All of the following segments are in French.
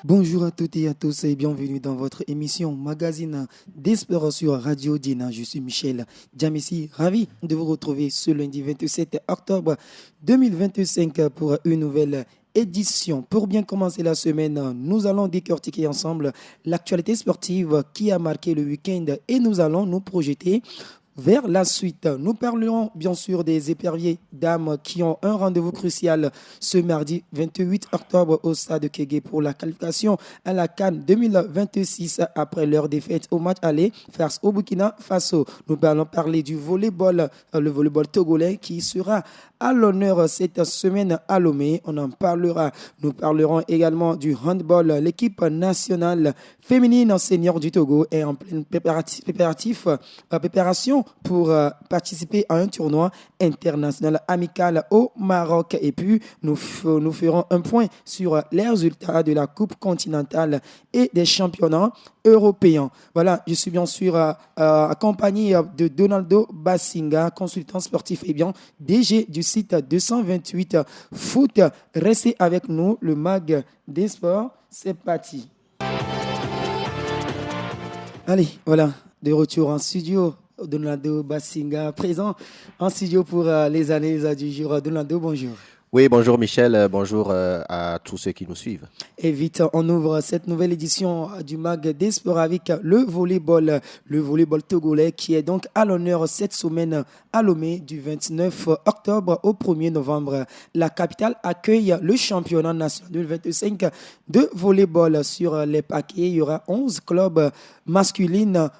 Bonjour à toutes et à tous et bienvenue dans votre émission Magazine des sports sur Radio Dina. Je suis Michel Djamissi, ravi de vous retrouver ce lundi 27 octobre 2025 pour une nouvelle édition. Pour bien commencer la semaine, nous allons décortiquer ensemble l'actualité sportive qui a marqué le week-end et nous allons nous projeter vers la suite. Nous parlerons bien sûr des éperviers dames qui ont un rendez-vous crucial ce mardi 28 octobre au stade Kégué pour la qualification à la CAN 2026 après leur défaite au match aller face au Burkina Faso. Nous allons parler du volleyball, le volleyball togolais qui sera à l'honneur cette semaine à Lomé. On en parlera. Nous parlerons également du handball. L'équipe nationale féminine senior du Togo est en pleine préparation pour participer à un tournoi international amical au Maroc. Et puis, nous ferons un point sur les résultats de la Coupe continentale et des championnats européens. Voilà, je suis bien sûr accompagné de Donaldo Bassinga, consultant sportif et bien DG du site 228 Foot. Restez avec nous, le mag des sports, c'est parti. Allez, voilà, de retour en studio. Donaldo Bassinga, présent en studio pour les analyses du jour. Donaldo, bonjour. Oui, bonjour Michel, bonjour à tous ceux qui nous suivent. Et vite, on ouvre cette nouvelle édition du Mag des Sports avec le volleyball togolais qui est donc à l'honneur cette semaine à Lomé du 29 octobre au 1er novembre. La capitale accueille le championnat national 2025 de volleyball sur les paquets. Il y aura 11 clubs masculins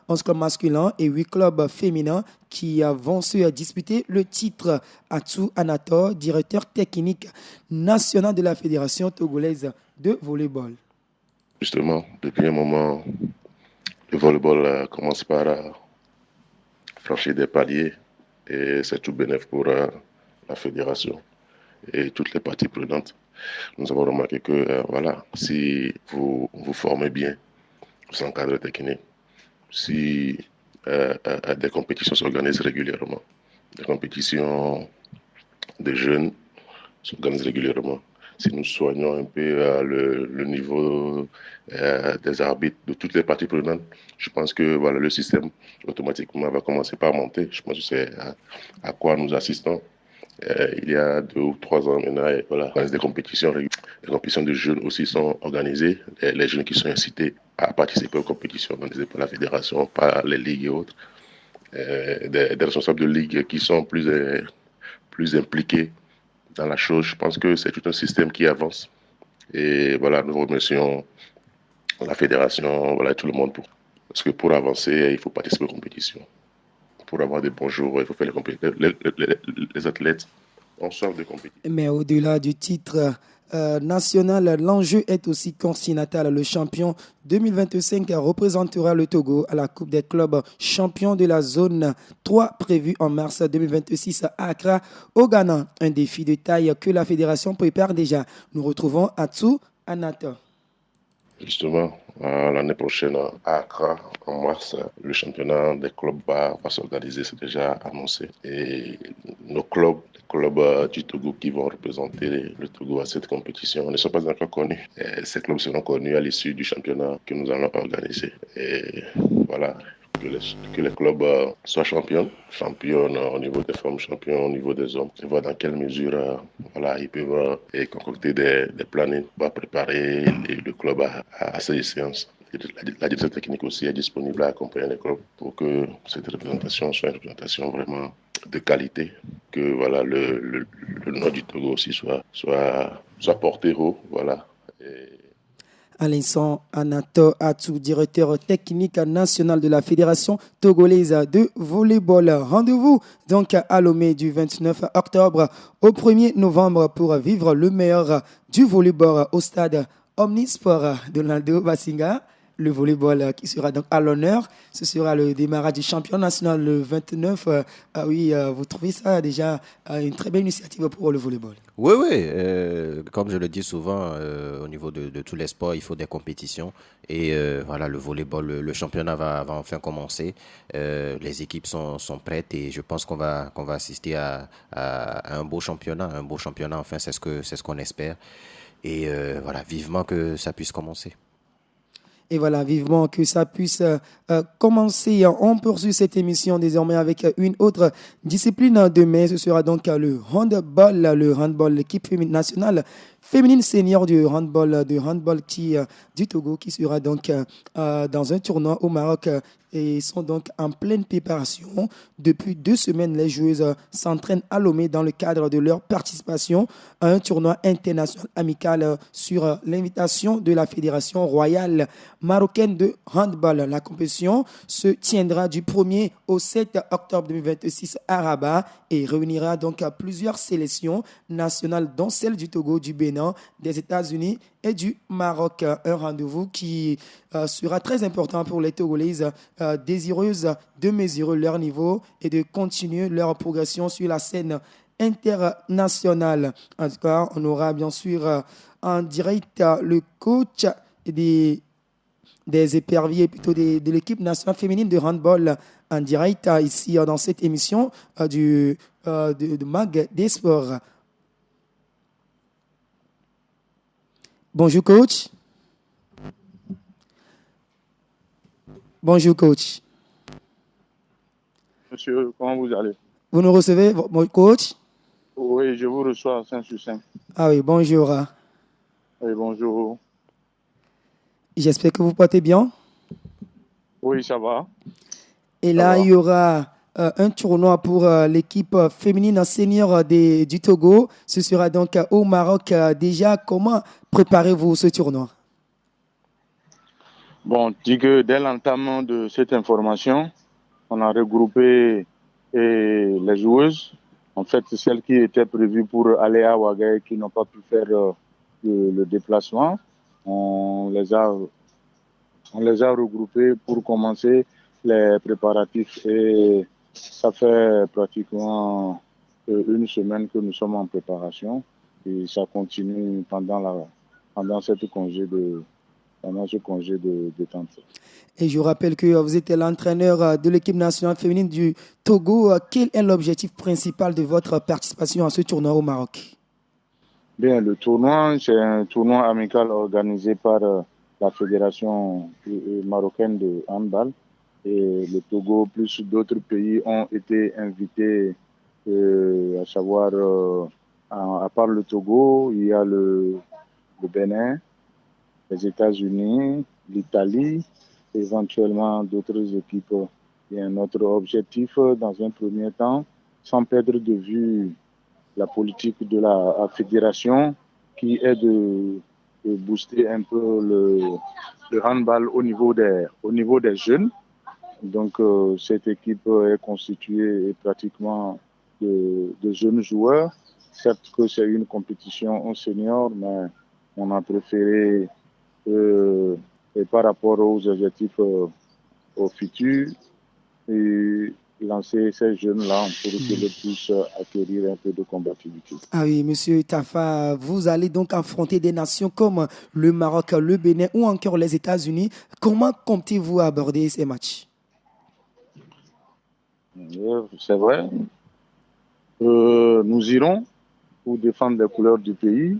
et 8 clubs féminins qui vont se disputer le titre. Atou Anator, directeur technique national de la Fédération togolaise de volleyball. Justement, depuis un moment, le volleyball commence par franchir des paliers et c'est tout bénéf pour la fédération et toutes les parties prenantes. Nous avons remarqué que si vous vous formez bien, vous encadrez technique, si des compétitions s'organisent régulièrement, des compétitions des jeunes s'organisent régulièrement. Si nous soignons un peu le niveau des arbitres de toutes les parties prenantes, je pense que le système automatiquement va commencer par monter. Je pense que c'est à quoi nous assistons. Il y a 2 ou 3 ans maintenant, des compétitions de jeunes aussi sont organisées. Les jeunes qui sont incités à participer aux compétitions organisées par la fédération, par les ligues et autres. Des responsables de ligues qui sont plus impliqués dans la chose. Je pense que c'est tout un système qui avance. Et nous remercions la fédération, tout le monde. Parce que pour avancer, il faut participer aux compétitions. Pour avoir des bons jours, il faut faire les compétitions. Les athlètes ont soif de compétition. Mais au-delà du titre national, l'enjeu est aussi continental. Le champion 2025 représentera le Togo à la Coupe des clubs champions de la zone 3 prévue en mars 2026 à Accra, au Ghana. Un défi de taille que la fédération prépare déjà. Nous retrouvons Atou Anata. Justement, l'année prochaine à Accra, en mars, le championnat des clubs va s'organiser, c'est déjà annoncé. Et nos clubs, les clubs du Togo qui vont représenter le Togo à cette compétition ne sont pas encore connus. Et ces clubs seront connus à l'issue du championnat que nous allons organiser. Et voilà. Que les clubs soient champions au niveau des femmes, champions au niveau des hommes, et voir dans quelle mesure ils peuvent concocter des plannings pour préparer le club à ces séances. La direction technique aussi est disponible à accompagner les clubs pour que cette représentation soit une représentation vraiment de qualité, que le nom du Togo aussi soit porté haut, À l'instant, Anato Atou, directeur technique national de la Fédération togolaise de volleyball. Rendez-vous donc à Lomé du 29 octobre au 1er novembre pour vivre le meilleur du volleyball au stade Omnisport de Donaldo Bassinga. Le volleyball qui sera donc à l'honneur. Ce sera le démarrage du championnat national le 29. Vous trouvez ça déjà une très belle initiative pour le volleyball? Oui, comme je le dis souvent, au niveau de tous les sports, il faut des compétitions. Et le volleyball, le championnat va enfin commencer. Les équipes sont prêtes et je pense qu'on va assister à un beau championnat. Un beau championnat, enfin, c'est ce qu'on espère. Et voilà, vivement que ça puisse commencer. Et voilà, vivement que ça puisse commencer. On poursuit cette émission désormais avec une autre discipline. Demain, ce sera donc le handball. Le handball, l'équipe nationale féminine senior du handball du Togo qui sera donc dans un tournoi au Maroc et sont donc en pleine préparation. Depuis 2 semaines, les joueuses s'entraînent à Lomé dans le cadre de leur participation à un tournoi international amical sur l'invitation de la Fédération royale marocaine de handball. La compétition se tiendra du 1er au 7 octobre 2026 à Rabat et réunira donc plusieurs sélections nationales, dont celle du Togo, du Bénin, des États-Unis et du Maroc. Un rendez-vous qui sera très important pour les Togolaises désireuses de mesurer leur niveau et de continuer leur progression sur la scène internationale. En tout cas, on aura bien sûr en direct le coach des éperviers, plutôt de l'équipe nationale féminine de handball en direct ici dans cette émission de Mag des Sports. Bonjour coach. Bonjour coach. Monsieur, comment vous allez? Vous nous recevez, mon coach? Oui, je vous reçois à 5 sur 5. Ah oui, bonjour. Oui, bonjour. J'espère que vous portez bien. Oui, ça va. Et Ça là, va. il y aura un tournoi pour l'équipe féminine senior du Togo. Ce sera donc au Maroc. Déjà, comment préparez-vous ce tournoi? Bon, dis que dès l'entame de cette information, on a regroupé les joueuses. En fait, celles qui étaient prévues pour aller à Ouagaï et qui n'ont pas pu faire le déplacement. On les a regroupées pour commencer les préparatifs. Et ça fait pratiquement une semaine que nous sommes en préparation. Et ça continue pendant ce congé de détente. Et je rappelle que vous êtes l'entraîneur de l'équipe nationale féminine du Togo. Quel est l'objectif principal de votre participation à ce tournoi au Maroc? Bien, le tournoi, c'est un tournoi amical organisé par la Fédération marocaine de handball. Et le Togo plus d'autres pays ont été invités, à savoir, à part le Togo, il y a le Bénin, les États-Unis, l'Italie, éventuellement d'autres équipes. Et notre objectif, dans un premier temps, sans perdre de vue la politique de la fédération, qui est de booster un peu le handball au niveau des jeunes. Donc, cette équipe est constituée pratiquement de jeunes joueurs. Certes que c'est une compétition en senior, mais on a préféré, et par rapport aux objectifs au futur, et lancer ces jeunes-là pour qu'ils puissent acquérir un peu de combativité. Ah oui, monsieur Tafa, vous allez donc affronter des nations comme le Maroc, le Bénin ou encore les États-Unis. Comment comptez-vous aborder ces matchs? C'est vrai. Nous irons pour défendre les couleurs du pays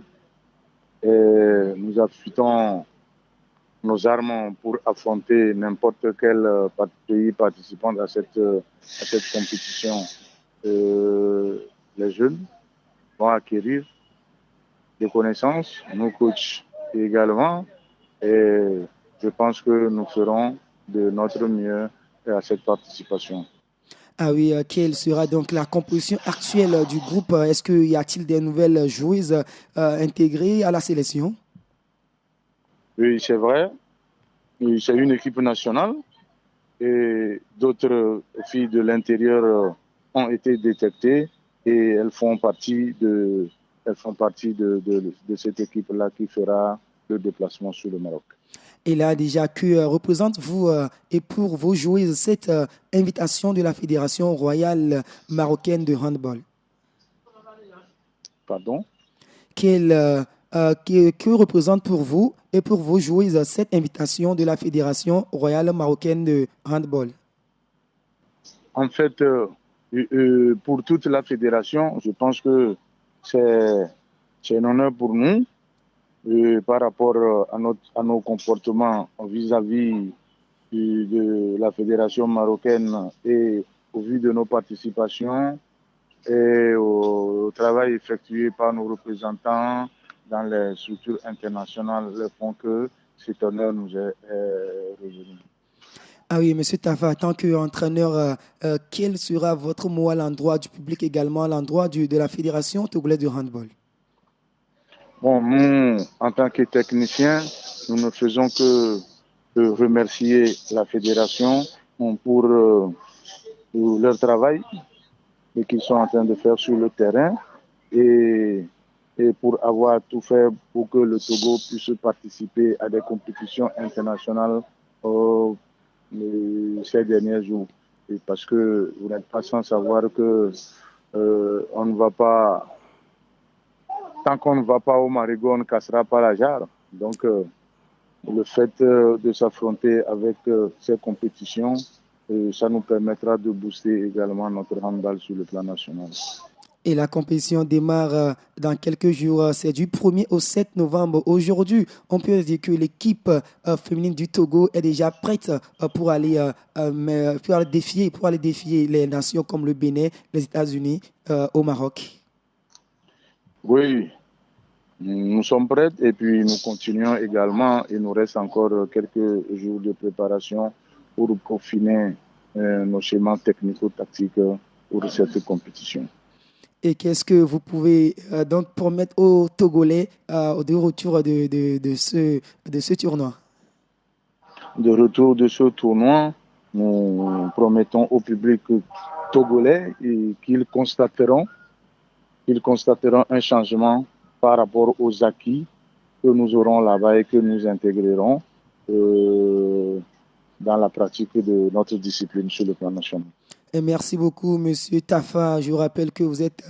et nous affûtons nos armes pour affronter n'importe quel pays participant à cette compétition. Les jeunes vont acquérir des connaissances, nos coachs également, et je pense que nous ferons de notre mieux à cette participation. Ah oui, quelle sera donc la composition actuelle du groupe? Est-ce qu'il y a-t-il des nouvelles joueuses intégrées à la sélection? Oui, c'est vrai. C'est une équipe nationale et d'autres filles de l'intérieur ont été détectées et elles font partie de cette équipe-là qui fera le déplacement sur le Maroc. Et là, déjà, que représente-vous et pour vos joueuses cette invitation de la Fédération royale marocaine de handball? Pardon? Que représente pour vous et pour vos joueuses cette invitation de la Fédération royale marocaine de handball? En fait, pour toute la fédération, je pense que c'est un honneur pour nous par rapport à nos comportements vis-à-vis de la Fédération marocaine et au vu de nos participations et au travail effectué par nos représentants dans les structures internationales font que cet honneur nous est revenu. Ah oui, Monsieur Tafa, en tant qu'entraîneur, quel sera votre mot à l'endroit du public également, à l'endroit de la Fédération togolaise de handball? Bon, nous, en tant que techniciens, nous ne faisons que remercier la Fédération pour leur travail et qu'ils sont en train de faire sur le terrain et pour avoir tout fait pour que le Togo puisse participer à des compétitions internationales ces derniers jours. Et parce que vous n'êtes pas sans savoir que on ne va pas, tant qu'on ne va pas au Marigot, on ne cassera pas la jarre. Donc le fait de s'affronter avec ces compétitions, ça nous permettra de booster également notre handball sur le plan national. Et la compétition démarre dans quelques jours. C'est du 1er au 7 novembre. Aujourd'hui, on peut dire que l'équipe féminine du Togo est déjà prête pour aller défier les nations comme le Bénin, les États-Unis au Maroc. Oui, nous sommes prêts et puis nous continuons également. Il nous reste encore quelques jours de préparation pour peaufiner nos schémas technico-tactiques pour cette compétition. Et qu'est-ce que vous pouvez donc promettre aux Togolais de retour de ce tournoi? De retour de ce tournoi, nous promettons au public togolais qu'ils constateront un changement par rapport aux acquis que nous aurons là-bas et que nous intégrerons dans la pratique de notre discipline sur le plan national. Et merci beaucoup, Monsieur Tafa. Je vous rappelle que vous êtes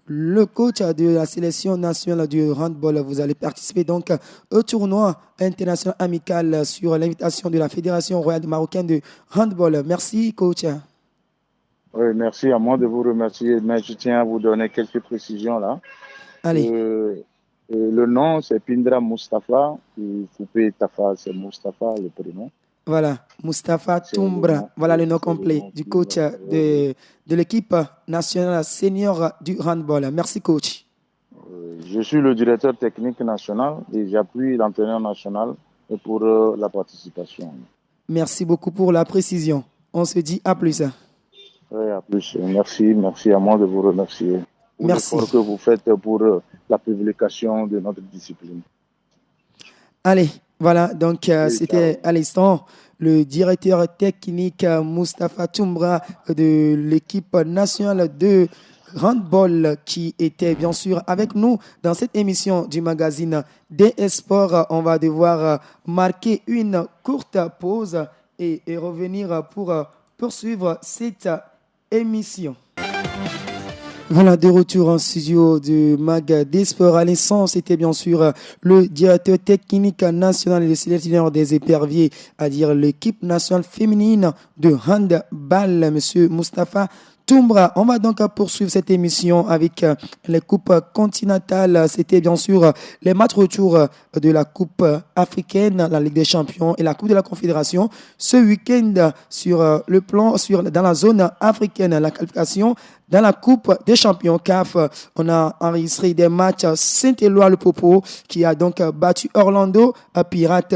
le coach de la sélection nationale du handball. Vous allez participer donc au tournoi international amical sur l'invitation de la Fédération royale marocaine de handball. Merci, coach. Oui, merci à moi de vous remercier, mais je tiens à vous donner quelques précisions là. Allez. Le nom, c'est Pindra Mustafa. Coupé Tafa, c'est Mustafa, le prénom. Voilà, Moustapha Toumbra, voilà le nom complet du coach de l'équipe nationale senior du handball. Merci, coach. Je suis le directeur technique national et j'appuie l'entraîneur national pour la participation. Merci beaucoup pour la précision. On se dit à plus. Oui, à plus. Merci à moi de vous remercier pour l'effort que vous faites pour la publication de notre discipline. Allez. Voilà, donc c'était à l'instant le directeur technique Moustapha Toumbra de l'équipe nationale de handball qui était bien sûr avec nous dans cette émission du magazine des Sports. On va devoir marquer une courte pause et revenir pour poursuivre cette émission. Voilà, de retour en studio du Mag des Sports. À l'instant, c'était bien sûr le directeur technique national et le sélectionneur des éperviers, à dire l'équipe nationale féminine de handball, M. Moustapha Toumbra. On va donc poursuivre cette émission avec les coupes continentales. C'était bien sûr les matchs retour de la Coupe africaine, la Ligue des Champions et la Coupe de la Confédération. Ce week-end, sur le plan, dans la zone africaine, la qualification dans la Coupe des Champions CAF, on a enregistré des matchs Saint-Éloi-le-Popo qui a donc battu Orlando Pirates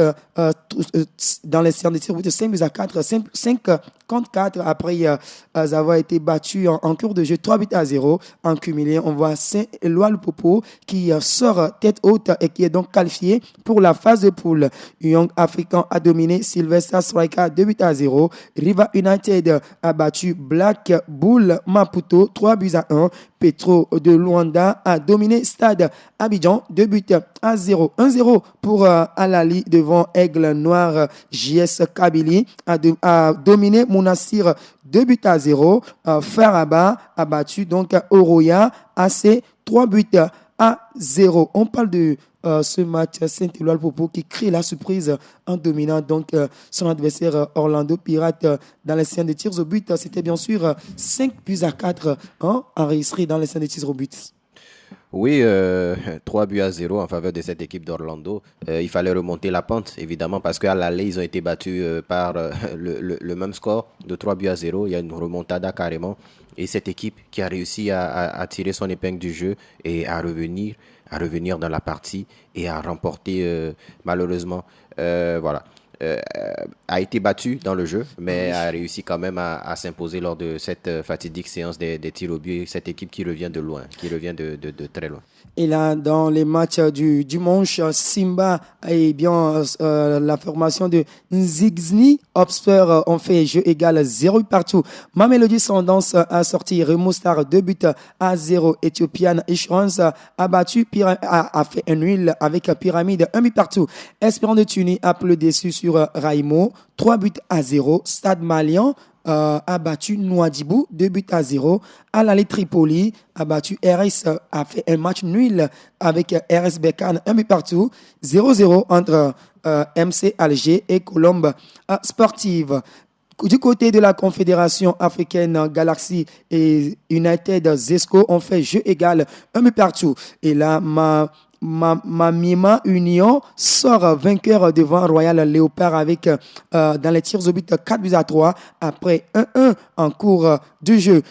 dans les séries de tir de 5-4, 5 contre 4 après avoir été battu en cours de jeu 3-0. En cumulé, on voit Saint-Éloi-le-Popo qui sort tête haute et qui est donc qualifié pour la phase de poule. Young African a dominé Sylvester Striker 2-0. Riva United a battu Black Bull Maputo 3-1. Petro de Luanda a dominé Stade Abidjan 2-0. 1-0 pour Alali devant Aigle Noir. JS Kabylie a dominé Mounasir 2-0. Faraba a battu donc Oroya AC 3-0. On parle de ce match Saint-Éloi-le-Popo qui crée la surprise en dominant donc son adversaire Orlando Pirates dans les scènes de tirs au but. C'était bien sûr 5-4 enregistrés dans les scènes de tirs au but. Oui, 3 buts à 0 en faveur de cette équipe d'Orlando. Il fallait remonter la pente, évidemment, parce qu'à l'aller, ils ont été battus par le même score de 3 buts à 0. Il y a une remontada carrément. Et cette équipe qui a réussi à tirer son épingle du jeu et à revenir dans la partie et à remporter, malheureusement, voilà. A été battue dans le jeu, mais a réussi quand même à s'imposer lors de cette fatidique séance des tirs au but. Cette équipe qui revient de loin, qui revient de très loin. Et là, dans les matchs du dimanche, Simba et bien la formation de Nzigzni Obster ont fait jeu égal 0 partout. Mamelodi Sundowns a sorti Remo Star 2 buts à 0. Ethiopian Insurance a battu a fait un nul avec Pyramide 1 but partout. Espérance de Tunis a peu déçu sur Raimo 3 buts à 0. Stade Malien a battu Nouadhibou 2 buts à 0. Al-Ahly Tripoli a battu RS, a fait un match nul avec RS Berkane 1 but partout. 0-0 entre MC Alger et Colombe Sportive. Du côté de la Confédération africaine, Galaxy et United Zesco ont fait jeu égal 1 but partout. Et là, Mamima Union sort vainqueur devant Royal Léopard avec dans les tirs au but 4 buts à 3 après 1-1 en cours de jeu.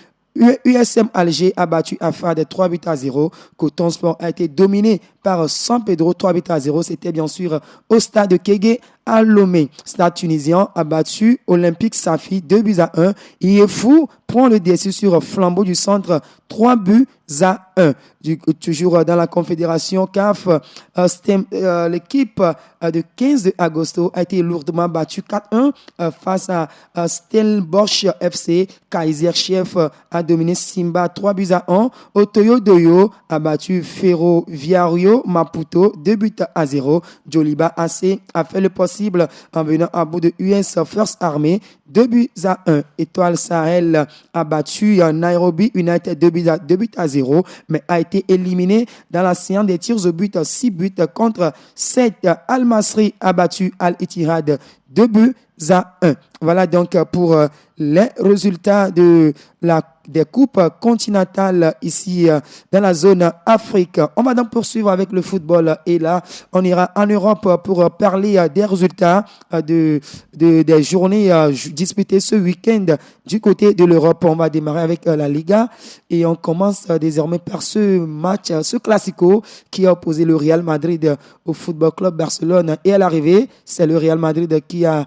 USM Alger a battu AFAD 3 buts à 0. Coton Sport a été dominé par San Pedro 3 buts à 0. C'était bien sûr au stade Kégué à Lomé. Stade tunisien a battu Olympique Safi 2 buts à 1. Yefou prend le dessus sur Flambeau du Centre 3 buts à 1. Toujours dans la Confédération CAF, l'équipe de 15 de Agosto a été lourdement battue 4-1 face à Stellenbosch FC. Kaiser Chief a dominé Simba 3 buts à 1. Otoyo Doyo a battu Ferroviario Maputo 2 buts à 0. Joliba AC a fait le possible en venant à bout de US First Army 2 buts à 1. Étoile Sahel a battu Nairobi United 2 buts à 0, mais a été éliminé dans la séance des tirs au but 6 buts contre 7. Al Masry a battu Al Ittihad 2 buts à 1. Voilà donc pour les résultats des coupes continentales ici dans la zone Afrique. On va donc poursuivre avec le football et là, on ira en Europe pour parler des résultats des journées disputées ce week-end du côté de l'Europe. On va démarrer avec la Liga et on commence désormais par ce match, ce classico qui a opposé le Real Madrid au Football Club Barcelone. Et à l'arrivée, c'est le Real Madrid qui a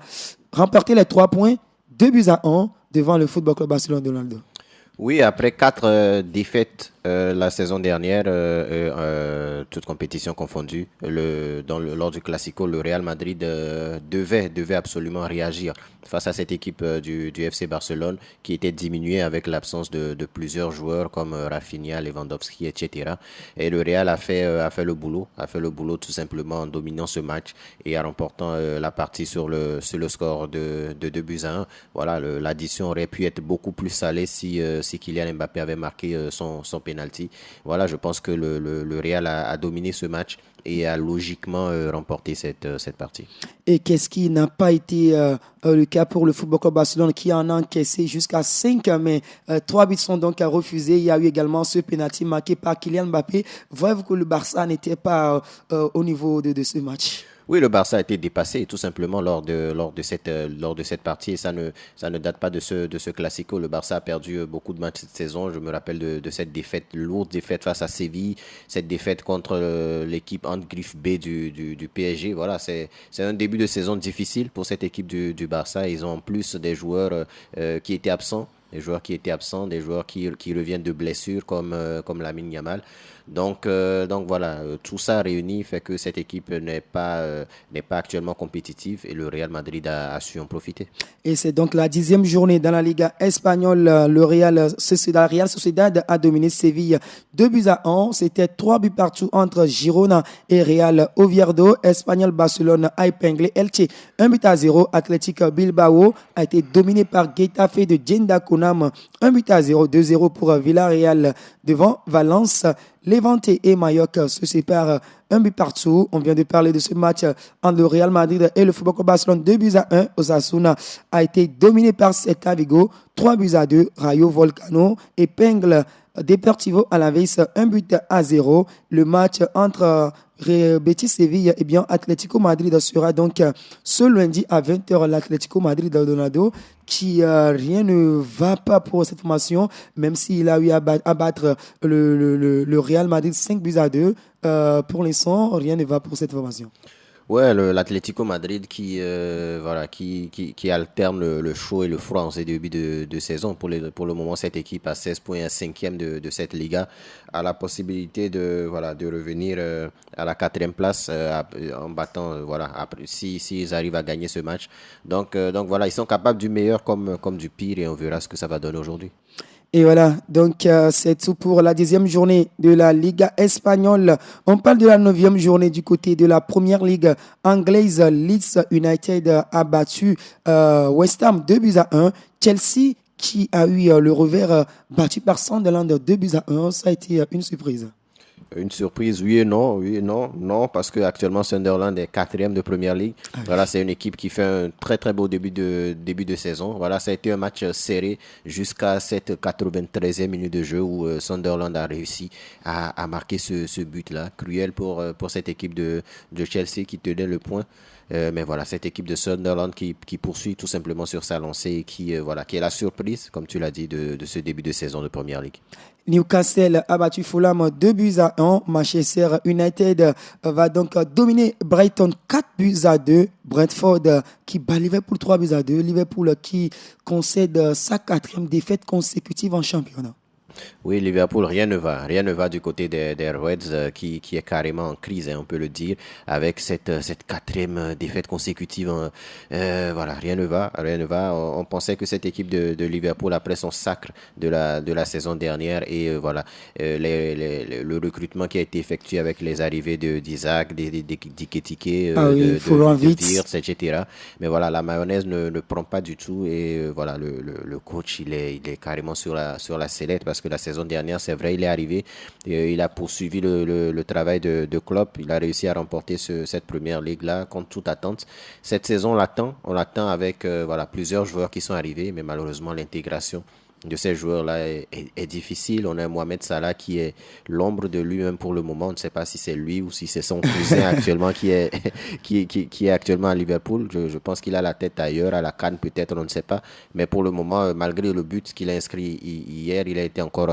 remporté les 3 points, 2 buts à 1 devant le Football Club Barcelone de Ronaldo. Oui, après 4 défaites la saison dernière, toutes compétitions confondues, lors du Classico, le Real Madrid devait absolument réagir face à cette équipe du FC Barcelone qui était diminuée avec l'absence de plusieurs joueurs comme Rafinha, Lewandowski, etc. Et le Real a fait le boulot tout simplement en dominant ce match et en remportant la partie sur le score de 2 buts à 1. Voilà, l'addition aurait pu être beaucoup plus salée si Kylian Mbappé avait marqué son penalty. Voilà, je pense que le Real a dominé ce match et a logiquement remporté cette partie. Et qu'est-ce qui n'a pas été le cas pour le Football Club Barcelone qui en a encaissé jusqu'à 5, mais 3 buts sont donc refusés. Il y a eu également ce penalty marqué par Kylian Mbappé. Voyez-vous que le Barça n'était pas au niveau de ce match? Oui, le Barça a été dépassé tout simplement lors de cette partie et ça ne date pas de ce classico. Le Barça a perdu beaucoup de matchs cette saison. Je me rappelle de cette lourde défaite face à Séville, cette défaite contre l'équipe Handgriffe B du PSG. Voilà, c'est un début de saison difficile pour cette équipe du Barça. Ils ont en plus des joueurs qui étaient absents. Des joueurs qui reviennent de blessures comme Lamine Yamal. Donc voilà, tout ça réuni fait que cette équipe n'est pas actuellement compétitive et le Real Madrid a su en profiter. Et c'est donc la 10e journée dans la Liga espagnole. Le Real Sociedad a dominé Séville 2 buts à 1. C'était 3 buts partout entre Girona et Real Oviedo. Espagnol Barcelone a épinglé Elche 1 but à 0. Athletic Bilbao a été dominé par Getafe de Jenda Konam 1 but à 0. 2-0 pour Villarreal devant Valence. Levante et Mallorca se séparent 1 but partout. On vient de parler de ce match entre le Real Madrid et le Football Club Barcelone. 2 buts à 1. Osasuna a été dominé par Celta Vigo. 3 buts à 2. Rayo Volcano épingle Deportivo Alaves 1-0. Le match entre Betis Séville et bien Atlético Madrid sera donc ce lundi à 20h. L'Atlético Madrid d'Aldonado qui rien ne va pas pour cette formation, même s'il a eu à battre le Real Madrid 5-2. Pour l'instant, rien ne va pour cette formation. Ouais, l'Atlético Madrid qui alterne le chaud et le froid en ces débuts de saison. Pour le moment, cette équipe à 16 points, à 5e de cette Liga, a la possibilité de revenir à la 4e place en battant, s'ils arrivent à gagner ce match. Donc voilà, ils sont capables du meilleur comme du pire et on verra ce que ça va donner aujourd'hui. Et voilà, donc c'est tout pour la 10e journée de la Liga espagnole. On parle de la 9e journée du côté de la Première Ligue anglaise. Leeds United a battu West Ham 2-1. Chelsea qui a eu le revers battu par Sunderland 2-1. Ça a été une surprise. Une surprise, oui et non. Non, parce que actuellement Sunderland est 4e de Première Ligue. Voilà, c'est une équipe qui fait un très très beau début de saison. Voilà, ça a été un match serré jusqu'à cette 93e minute de jeu où Sunderland a réussi à marquer ce but-là. Cruel pour cette équipe de Chelsea qui tenait le point. Mais voilà, cette équipe de Sunderland qui poursuit tout simplement sur sa lancée et qui est la surprise, comme tu l'as dit, de ce début de saison de Première Ligue. Newcastle a battu Fulham 2-1. Manchester United va donc dominer Brighton 4-2. Brentford qui bat Liverpool 3-2. Liverpool qui concède sa 4e défaite consécutive en championnat. Oui, Liverpool, rien ne va du côté des Reds qui est carrément en crise, on peut le dire, avec cette 4e défaite consécutive. Rien ne va. On pensait que cette équipe de Liverpool, après son sacre de la saison dernière et le recrutement qui a été effectué avec les arrivées d'Isaac, d'Iketike, de Wirtz, etc. Mais voilà, la mayonnaise ne prend pas du tout et le coach il est carrément sur la sellette parce que la saison dernière, c'est vrai, il est arrivé et il a poursuivi le travail de Klopp. Il a réussi à remporter cette première ligue-là contre toute attente. Cette saison, on l'attend avec plusieurs joueurs qui sont arrivés, mais malheureusement, l'intégration de ces joueurs-là est difficile. On a Mohamed Salah qui est l'ombre de lui-même pour le moment. On ne sait pas si c'est lui ou si c'est son cousin actuellement qui est actuellement à Liverpool. Je pense qu'il a la tête ailleurs, à la CAN peut-être, on ne sait pas. Mais pour le moment, malgré le but qu'il a inscrit hier, il a été encore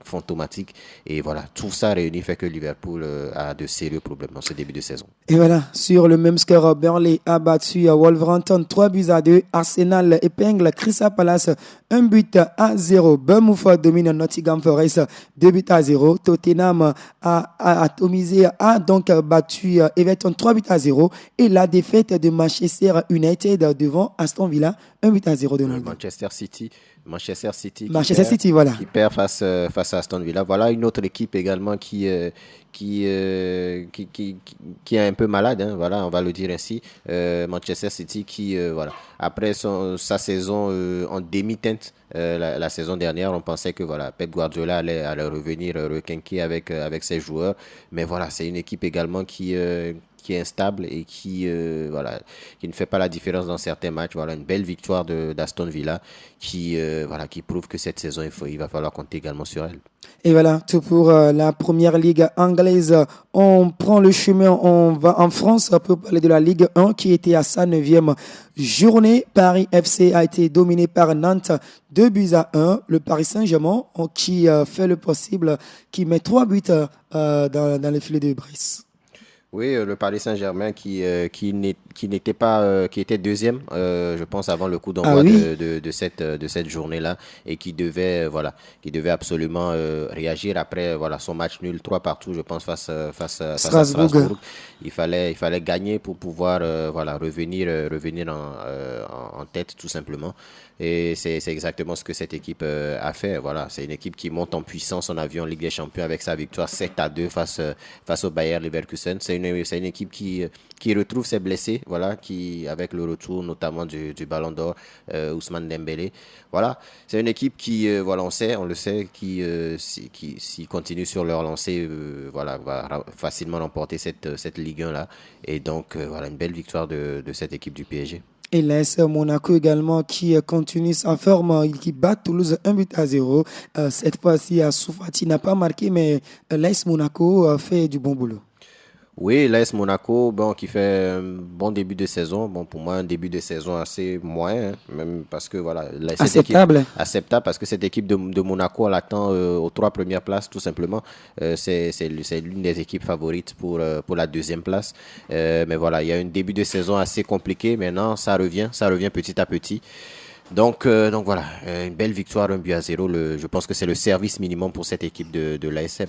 fantomatique. Et voilà, tout ça réuni fait que Liverpool a de sérieux problèmes dans ce début de saison. Et voilà, sur le même score, Burnley a battu Wolverhampton 3-2. Arsenal épingle Crystal Palace 1-0. Bournemouth domine Nottingham Forest 2-0. Tottenham a donc battu Everton 3-0. Et la défaite de Manchester United devant Aston Villa 1-0 de Manchester City voilà. Qui perd face à Aston Villa. Voilà une autre équipe également qui est un peu malade, hein, voilà, on va le dire ainsi. Manchester City qui, après sa saison en demi-teinte la saison dernière, on pensait que Pep Guardiola allait revenir requinquer avec ses joueurs. Mais voilà, c'est une équipe également qui est instable et qui ne fait pas la différence dans certains matchs. Voilà, une belle victoire d'Aston Villa qui prouve que cette saison, il va falloir compter également sur elle. Et voilà, tout pour la Première Ligue anglaise. On prend le chemin, on va en France pour parler de la Ligue 1 qui était à sa 9e journée. Paris FC a été dominé par Nantes 2-1. Le Paris Saint-Germain qui fait le possible, qui met 3 buts dans les filets de Brice. Oui, le Paris Saint-Germain qui n'était pas, qui était deuxième, je pense avant le coup d'envoi de cette journée-là et qui devait absolument réagir après son match nul 3-3, je pense face à Strasbourg. Il fallait gagner pour pouvoir revenir en tête tout simplement. Et c'est exactement ce que cette équipe a fait. Voilà, c'est une équipe qui monte en puissance. On a vu en Ligue des Champions avec sa victoire 7-2 face au Bayer Leverkusen. C'est une équipe qui retrouve ses blessés, qui avec le retour notamment du Ballon d'Or Ousmane Dembélé. Voilà, c'est une équipe qui on le sait qui s'ils continuent sur leur lancée va facilement remporter cette Ligue 1 là. Et donc une belle victoire de cette équipe du PSG. Et l'AS Monaco également qui continue sa forme, qui bat Toulouse 1-0. Cette fois-ci, Soufati n'a pas marqué, mais l'AS Monaco fait du bon boulot. Oui, l'AS Monaco, bon, qui fait un bon début de saison. Bon, pour moi, un début de saison assez moyen, même parce que voilà, cette équipe Acceptable. acceptable parce que cette équipe de Monaco, elle attend aux trois premières places, tout simplement. C'est l'une des équipes favorites pour la deuxième place. Mais voilà, il y a un début de saison assez compliqué. Maintenant, ça revient petit à petit. Donc voilà, une belle victoire, 1-0. Je pense que c'est le service minimum pour cette équipe de l'ASM.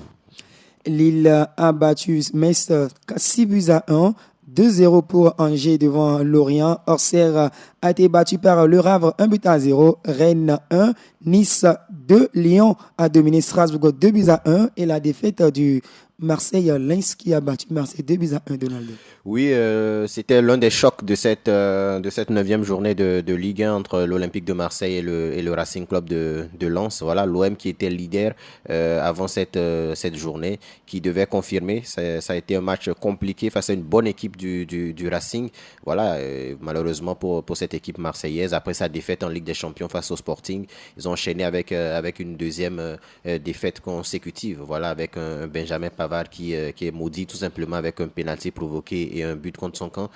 Lille a battu Metz 6-1. 2-0 pour Angers devant Lorient. Auxerre a été battu par Le Havre 1-0. Rennes 1. Nice 2. Lyon a dominé Strasbourg 2-1. Et la défaite du Marseille-Lens qui a battu Marseille 2-1, Donald. Oui, c'était l'un des chocs de cette 9e journée de Ligue 1 entre l'Olympique de Marseille et le Racing Club de Lens. Voilà, l'OM qui était leader avant cette journée, qui devait confirmer. Ça a été un match compliqué face à une bonne équipe du Racing. Voilà, malheureusement pour cette équipe marseillaise, après sa défaite en Ligue des Champions face au Sporting, ils ont enchaîné avec une deuxième défaite consécutive. Voilà, avec un Benjamin Pavard qui est maudit tout simplement avec un pénalty provoqué et un but contre son camp.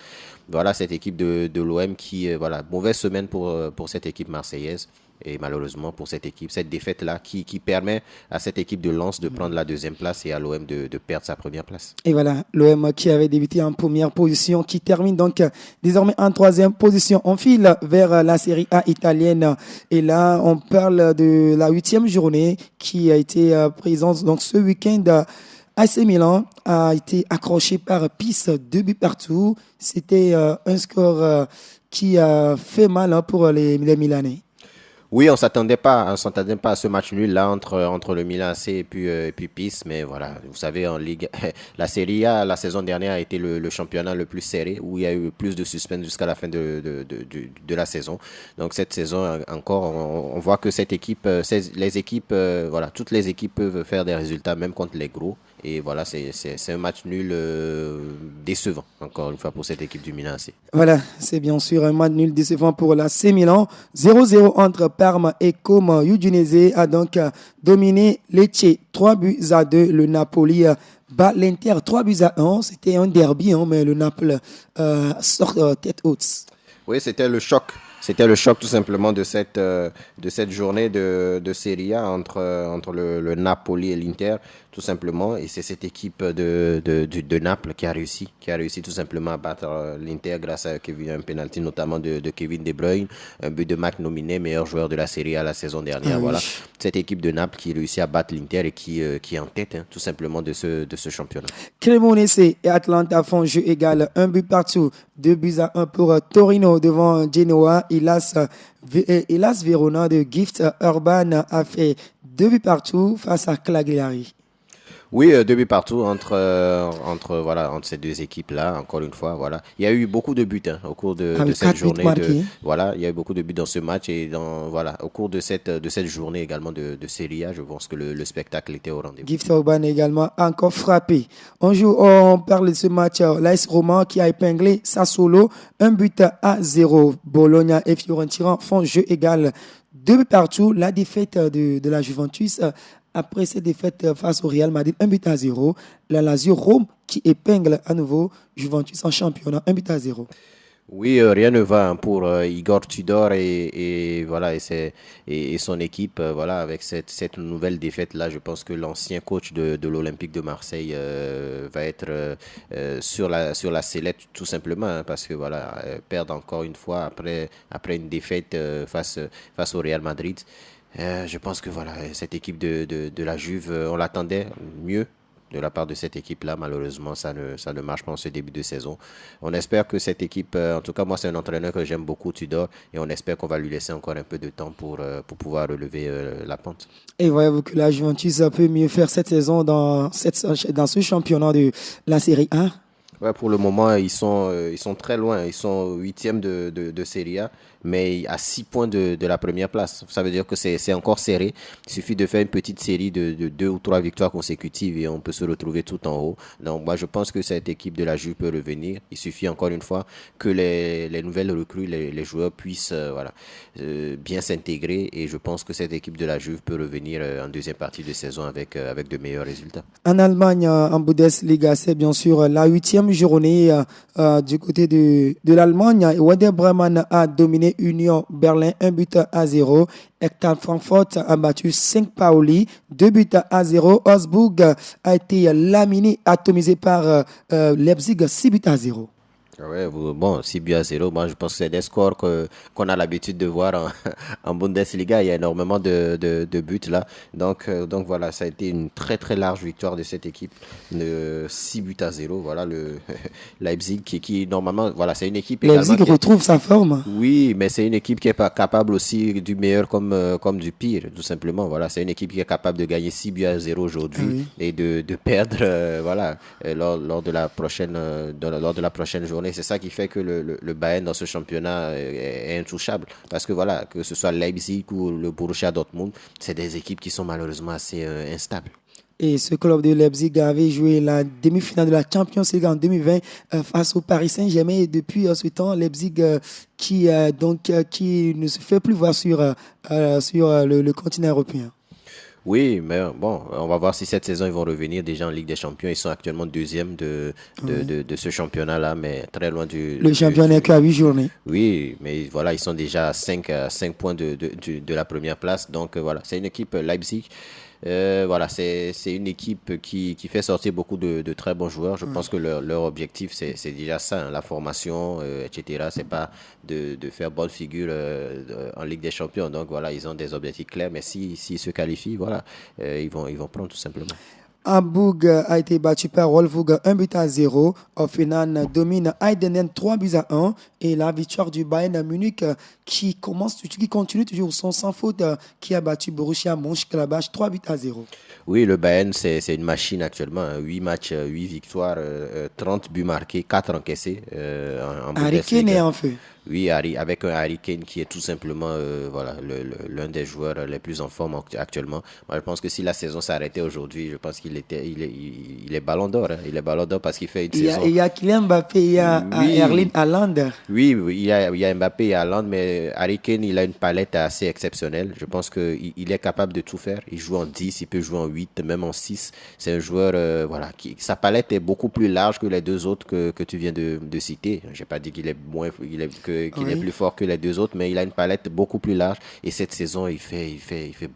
Voilà cette équipe de l'OM qui, voilà, mauvaise semaine pour cette équipe marseillaise. Et malheureusement pour cette équipe, cette défaite-là qui permet à cette équipe de Lens de prendre la deuxième place et à l'OM de perdre sa première place. Et voilà, l'OM qui avait débuté en première position, qui termine donc désormais en troisième position. On file vers la Série A italienne. Et là, on parle de la 8e journée qui a été présente donc ce week-end. AC Milan a été accroché par Pise 2-1. C'était un score qui a fait mal pour les Milanais. Oui, on s'attendait pas à ce match nul là entre le Milan AC et puis Pise, mais voilà, vous savez en Ligue la Serie A la saison dernière a été le championnat le plus serré où il y a eu plus de suspense jusqu'à la fin de la saison. Donc cette saison encore on voit que cette équipe les équipes voilà, toutes les équipes peuvent faire des résultats même contre les gros. Et voilà, c'est un match nul décevant, encore une fois, pour cette équipe du Milan AC. Voilà, c'est bien sûr un match nul décevant pour l'AC Milan. 0-0 entre Parme et Como. Udinese a donc dominé Lecce 3-2. Le Napoli bat l'Inter 3-1. C'était un derby, hein, mais le Naples sort tête haute. Oui, c'était le choc. C'était le choc tout simplement de cette journée de Serie A entre le Napoli et l'Inter, tout simplement. Et c'est cette équipe de Naples qui a réussi tout simplement à battre l'Inter grâce à un penalty notamment de Kevin De Bruyne, un but de McNominay, meilleur joueur de la Serie A la saison dernière. Voilà, cette équipe de Naples qui réussit à battre l'Inter et qui est en tête tout simplement de ce championnat. Cremonese et Atlanta font jeu égal, 1-1. 2-1 pour Torino devant Genoa. Hellas Verona de Gift Urban a fait 2-1 face à Cagliari. Oui, 2-1 entre ces deux équipes-là, encore une fois, voilà. Il y a eu beaucoup de buts au cours de cette journée. Voilà, il y a eu beaucoup de buts dans ce match et au cours de cette journée également de Serie A, je pense que le spectacle était au rendez-vous. Gift Urban également encore frappé. On parle de ce match, l'AS Roma qui a épinglé Sassuolo, 1-0. Bologna et Fiorentina font jeu égal, 2-1. La défaite de la Juventus après cette défaite face au Real Madrid, 1-0. La Lazio Rome qui épingle à nouveau Juventus en championnat, 1-0. Oui, rien ne va pour Igor Tudor et son équipe. Voilà, avec cette nouvelle défaite là, je pense que l'ancien coach de l'Olympique de Marseille va être sur la sellette tout simplement, hein, parce que voilà, perdre encore une fois après une défaite face au Real Madrid. Je pense que voilà, cette équipe de la Juve, on l'attendait mieux de la part de cette équipe-là. Malheureusement, ça ne marche pas en ce début de saison. On espère que cette équipe, en tout cas moi c'est un entraîneur que j'aime beaucoup, Tudor, et on espère qu'on va lui laisser encore un peu de temps pour pouvoir relever la pente. Et voyez-vous que la Juventus peut mieux faire cette saison dans ce championnat de la Série A? Ouais, pour le moment, ils sont très loin. Ils sont huitièmes de Serie A, mais à 6 points de la première place. Ça veut dire que c'est encore serré. Il suffit de faire une petite série de 2 ou 3 victoires consécutives et on peut se retrouver tout en haut. Donc, moi, je pense que cette équipe de la Juve peut revenir. Il suffit encore une fois que les nouvelles recrues, les joueurs puissent bien s'intégrer et je pense que cette équipe de la Juve peut revenir en deuxième partie de saison avec de meilleurs résultats. En Allemagne, en Bundesliga, c'est bien sûr la 8e journée du côté de l'Allemagne. Werder Bremen a dominé Union Berlin 1-0. Eintracht Francfort a battu 5 Pauli 2-0. Augsburg a été laminé, atomisé par Leipzig 6-0. Ouais, bon, 6-0, moi je pense que c'est des scores qu'on a l'habitude de voir en Bundesliga. Il y a énormément de buts là. Donc voilà, ça a été une très très large victoire de cette équipe de 6-0. Voilà, le Leipzig qui normalement, voilà, c'est une équipe également. Leipzig retrouve sa forme. Oui, mais c'est une équipe qui est pas capable aussi du meilleur comme du pire, tout simplement. Voilà, c'est une équipe qui est capable de gagner 6-0 aujourd'hui et de perdre lors de la prochaine lors de la prochaine journée. C'est ça qui fait que le Bayern dans ce championnat est intouchable. Parce que voilà, que ce soit Leipzig ou le Borussia Dortmund, c'est des équipes qui sont malheureusement assez instables. Et ce club de Leipzig avait joué la demi-finale de la Champions League en 2020 face au Paris Saint-Germain. Et depuis ce temps, Leipzig qui ne se fait plus voir sur le continent européen. Oui, mais bon, on va voir si cette saison ils vont revenir déjà en Ligue des Champions. Ils sont actuellement deuxième de ce championnat-là, mais très loin du... Le championnat n'est qu'à 8 journées. Oui, mais voilà, ils sont déjà à 5 points de la première place. Donc voilà, c'est une équipe Leipzig. Voilà, c'est une équipe qui fait sortir beaucoup de très bons joueurs. Je pense que leur objectif, c'est déjà ça, hein, la formation, etc. C'est pas de faire bonne figure en Ligue des Champions. Donc voilà, ils ont des objectifs clairs, mais s'ils se qualifient, voilà, ils vont prendre tout simplement. Hambourg a été battu par Wolfsburg 1-0. Hoffenheim domine Heidenheim 3-1. Et la victoire du Bayern Munich qui continue toujours son sans faute, qui a battu Borussia Mönchengladbach 3-0. Oui, le Bayern, c'est une machine actuellement. 8 matchs, 8 victoires, 30 buts marqués, 4 encaissés en Harry Kane est en feu. Oui, avec un Harry Kane qui est tout simplement voilà, l'un des joueurs les plus en forme actuellement. Moi, je pense que si la saison s'arrêtait aujourd'hui, je pense il est Ballon d'Or. Hein. Il est Ballon d'Or parce qu'il fait une saison. Il y a Kylian Mbappé, il y a Erling Haaland. Oui, il y a Mbappé et Haaland, mais Harry Kane, il a une palette assez exceptionnelle. Je pense qu'il est capable de tout faire. Il joue en 10, il peut jouer en 8, même en 6. C'est un joueur, voilà, sa palette est beaucoup plus large que les deux autres que tu viens de citer. Je n'ai pas dit qu'il est qu'il est plus fort que les deux autres, mais il a une palette beaucoup plus large et cette saison il fait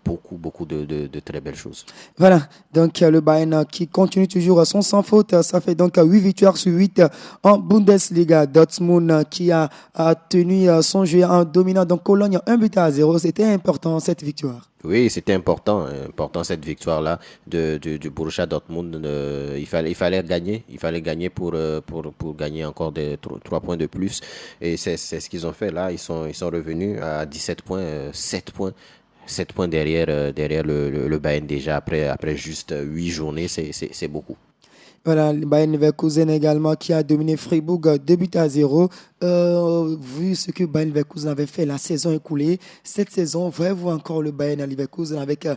beaucoup de très belles choses. Voilà, donc le Bayern qui continue toujours son sans faute, ça fait donc 8 victoires sur 8 en Bundesliga. Dortmund qui a tenu son jeu en dominant donc Cologne 1-0, c'était important cette victoire. Oui, c'était important cette victoire-là du Borussia Dortmund. Il fallait gagner pour gagner encore 3 points de plus. Et c'est ce qu'ils ont fait là. Ils sont revenus à 17 points, 7 points derrière le Bayern déjà après juste 8 journées, c'est beaucoup. Voilà, le Bayern Leverkusen également qui a dominé Freiburg 2-0. Vu ce que Bayern Leverkusen avait fait la saison écoulée, cette saison, voyez-vous encore le Bayern Leverkusen avec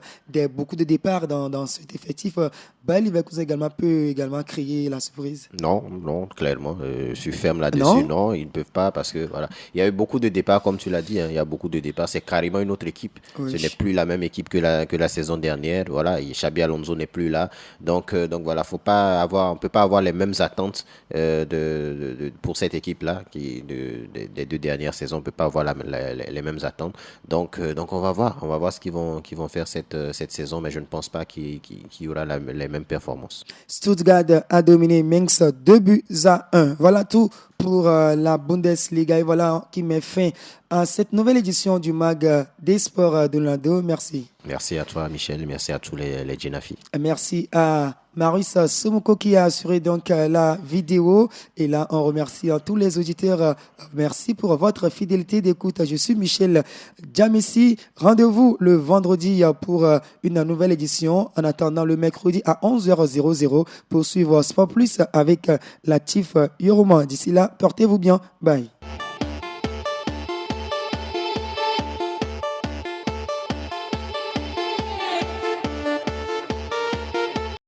beaucoup de départs dans cet effectif. Bayern Leverkusen peut également créer la surprise. Non, clairement, je suis ferme là-dessus. Non, ils ne peuvent pas parce que voilà, il y a eu beaucoup de départs comme tu l'as dit. Hein, il y a beaucoup de départs. C'est carrément une autre équipe. Oui. Ce n'est plus la même équipe que la saison dernière. Voilà, Xabi Alonso n'est plus là. Donc voilà, on peut pas avoir les mêmes attentes pour cette équipe-là des 2 dernières saisons. On peut pas avoir les mêmes attentes. Donc on va voir ce qu'ils vont faire cette saison, mais je ne pense pas qu'il y aura les mêmes performances. Stuttgart a dominé Mainz 2-1. Voilà tout pour la Bundesliga. Et voilà qui met fin à cette nouvelle édition du Mag des Sports de Lando. Merci. Merci à toi, Michel. Merci à tous les Genafi. Merci à Marius Somoko qui a assuré donc la vidéo. Et là, on remercie tous les auditeurs. Merci pour votre fidélité d'écoute. Je suis Michel Djamessi. Rendez-vous le vendredi pour une nouvelle édition. En attendant le mercredi à 11h00 pour suivre Sport Plus avec Latif Yoroma. D'ici là, portez-vous bien. Bye.